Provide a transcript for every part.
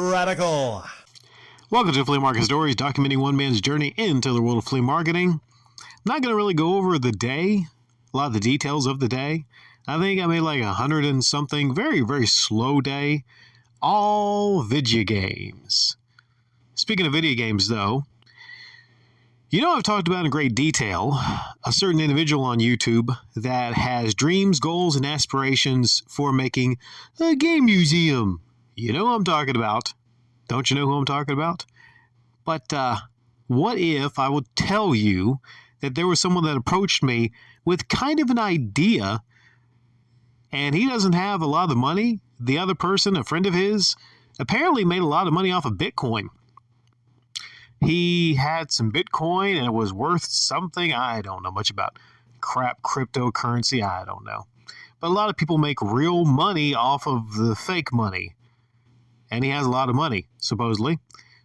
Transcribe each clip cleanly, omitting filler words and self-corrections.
Radical. Welcome to Flea Market Stories, documenting one man's journey into the world of flea marketing. I'm not going to really go over the day, a lot of the details of the day. I think I made like 100 and something, very, very slow day. All video games. Speaking of video games, though, I've talked about in great detail a certain individual on YouTube that has dreams, goals, and aspirations for making a game museum. You know who I'm talking about. Don't you know who I'm talking about? But what if I would tell you that there was someone that approached me with kind of an idea, and he doesn't have a lot of the money? The other person, a friend of his, apparently made a lot of money off of Bitcoin. He had some Bitcoin and it was worth something. I don't know much about crap cryptocurrency. I don't know. But a lot of people make real money off of the fake money. And he has a lot of money, supposedly.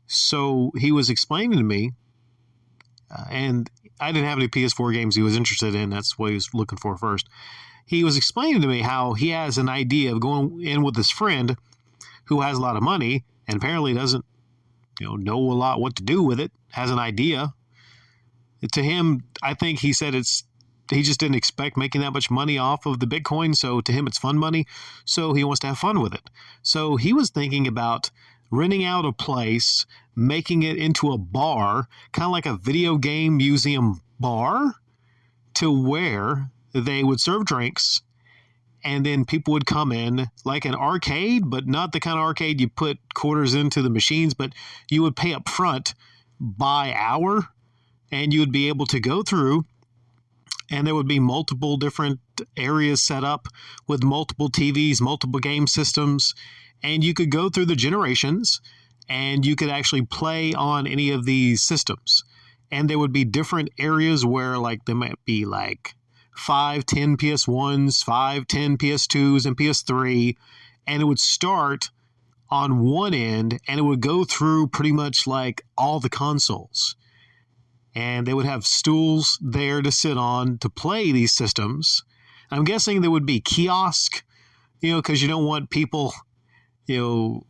So he was explaining to me, and I didn't have any PS4 games he was interested in. That's what he was looking for first. He was explaining to me how he has an idea of going in with his friend who has a lot of money and apparently doesn't know a lot what to do with it, has an idea. To him, I think he said he just didn't expect making that much money off of the Bitcoin, so to him it's fun money, so he wants to have fun with it. So he was thinking about renting out a place, making it into a bar, kind of like a video game museum bar, to where they would serve drinks, and then people would come in like an arcade, but not the kind of arcade you put quarters into the machines, but you would pay up front by hour, and you would be able to go through, and there would be multiple different areas set up with multiple TVs, multiple game systems, and you could go through the generations, and you could actually play on any of these systems. And there would be different areas where there might be 5, 10 PS1s, 5, 10 PS2s, and PS3, and it would start on one end, and it would go through pretty much all the consoles. And they would have stools there to sit on to play these systems. I'm guessing there would be kiosk, because you don't want people, getting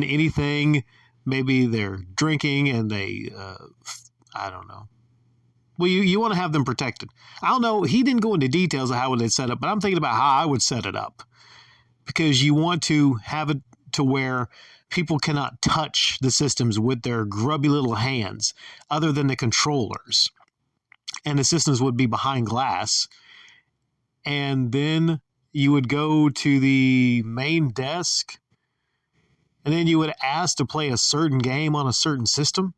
anything. Maybe they're drinking and they, I don't know. Well, you want to have them protected. I don't know. He didn't go into details of how they'd set up, but I'm thinking about how I would set it up, because you want to have it to where people cannot touch the systems with their grubby little hands other than the controllers. And the systems would be behind glass. And then you would go to the main desk, and then you would ask to play a certain game on a certain system.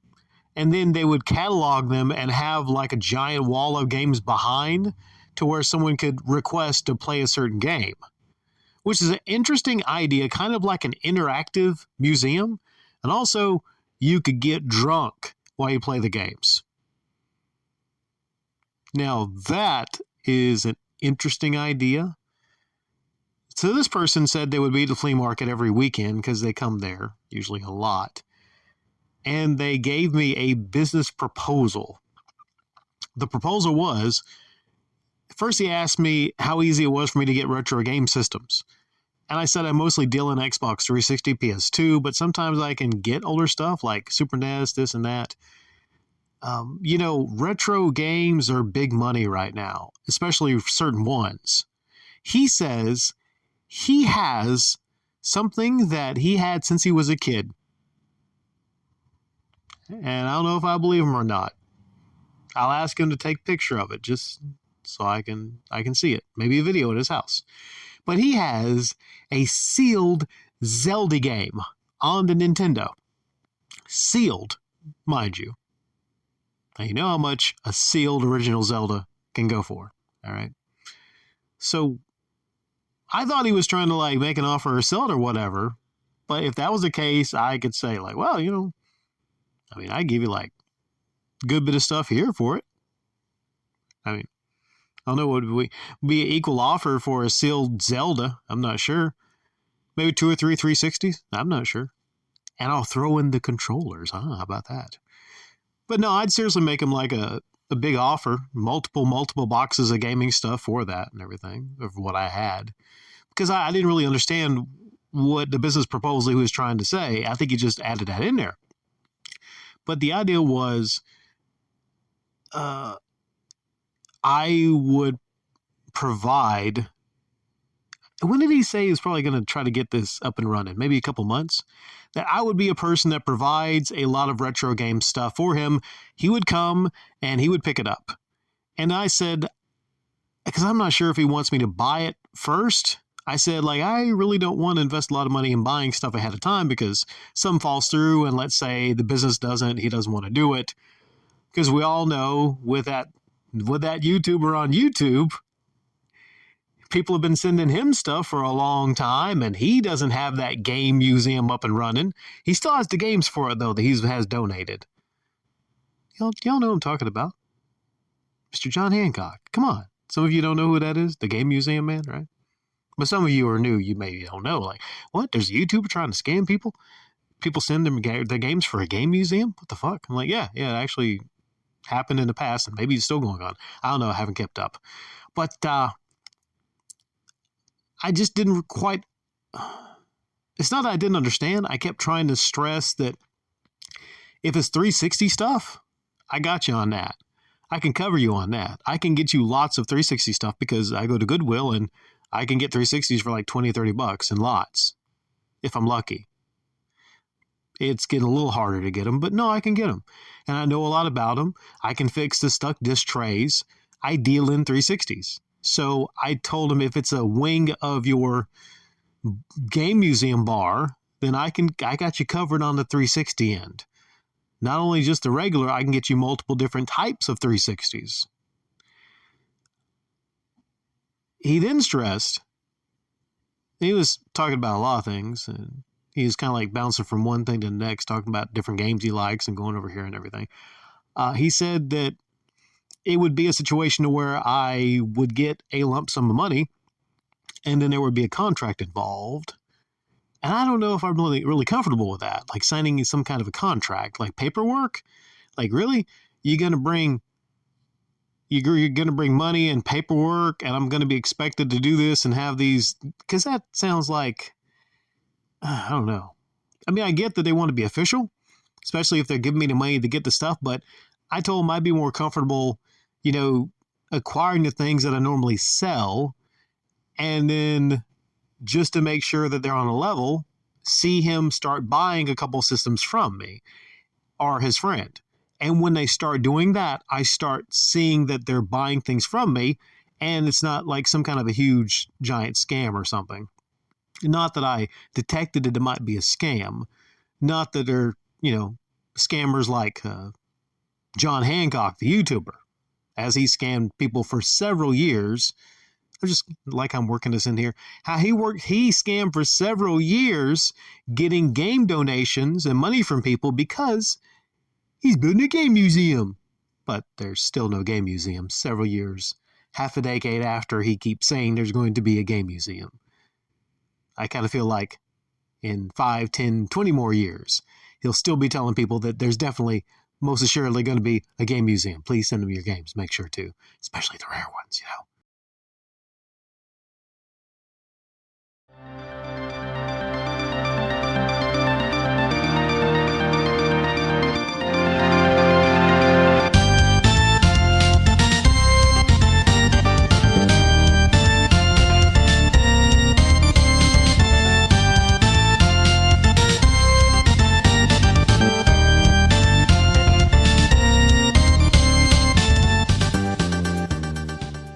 And then they would catalog them and have a giant wall of games behind to where someone could request to play a certain game, which is an interesting idea, kind of like an interactive museum. And also, you could get drunk while you play the games. Now, that is an interesting idea. So this person said they would be at the flea market every weekend because they come there, usually a lot. And they gave me a business proposal. The proposal was, first he asked me how easy it was for me to get retro game systems. And I said I mostly deal in Xbox 360, PS2, but sometimes I can get older stuff like Super NES, this and that. Retro games are big money right now, especially certain ones. He says he has something that he had since he was a kid. And I don't know if I believe him or not. I'll ask him to take a picture of it just so I can see it. Maybe a video at his house. But he has a sealed Zelda game on the Nintendo. Sealed, mind you. Now you know how much a sealed original Zelda can go for. All right. So I thought he was trying to make an offer or sell it or whatever. But if that was the case, I could say I give you a good bit of stuff here for it. I don't know, would be an equal offer for a sealed Zelda? I'm not sure. Maybe 2 or 3 360s? I'm not sure. And I'll throw in the controllers. How about that? But no, I'd seriously make him a big offer, multiple boxes of gaming stuff for that and everything, of what I had. Because I didn't really understand what the business proposal he was trying to say. I think he just added that in there. But the idea was I would provide. When did he say he was probably going to try to get this up and running? Maybe a couple months? That I would be a person that provides a lot of retro game stuff for him. He would come and he would pick it up. And I said, because I'm not sure if he wants me to buy it first. I said, like, I really don't want to invest a lot of money in buying stuff ahead of time because some falls through, and let's say the business doesn't, he doesn't want to do it. Because we all know with that YouTuber on YouTube, people have been sending him stuff for a long time, and he doesn't have that game museum up and running. He still has the games for it, though, that he has donated. Y'all know who I'm talking about. Mr. John Hancock. Come on. Some of you don't know who that is? The game museum man, right? But some of you are new. You maybe don't know. Like, what? There's a YouTuber trying to scam people? People send them their games for a game museum? What the fuck? I'm like, yeah, it actually happened in the past, and maybe it's still going on. I don't know. I haven't kept up. But I just didn't quite... It's not that I didn't understand. I kept trying to stress that if it's 360 stuff, I got you on that. I can cover you on that. I can get you lots of 360 stuff because I go to Goodwill and I can get 360s for like 20, 30 bucks in lots if I'm lucky. It's getting a little harder to get them, but no, I can get them. And I know a lot about them. I can fix the stuck disc trays. I deal in 360s. So I told him if it's a wing of your game museum bar, then I got you covered on the 360 end. Not only just the regular, I can get you multiple different types of 360s. He then stressed, he was talking about a lot of things, and he was kind of like bouncing from one thing to the next, talking about different games he likes and going over here and everything. He said that it would be a situation where I would get a lump sum of money, and then there would be a contract involved. And I don't know if I'm really comfortable with that, like signing some kind of a contract, like paperwork. Like, really? You're gonna bring money and paperwork, and I'm gonna be expected to do this and have these? Because that sounds like, I don't know. I mean, I get that they want to be official, especially if they're giving me the money to get the stuff. But I told them I'd be more comfortable, acquiring the things that I normally sell, and then, just to make sure that they're on a level, see him start buying a couple systems from me or his friend. And when they start doing that, I start seeing that they're buying things from me, and it's not like some kind of a huge giant scam or something. Not that I detected it might be a scam. Not that they're, scammers like John Hancock, the YouTuber, as he scammed people for several years. Just like I'm working this in here, how he scammed for several years getting game donations and money from people because he's building a game museum. But there's still no game museum several years, half a decade after he keeps saying there's going to be a game museum. I kind of feel like in 5, 10, 20 more years, he'll still be telling people that there's definitely, most assuredly, going to be a game museum. Please send them your games. Make sure to, especially the rare ones,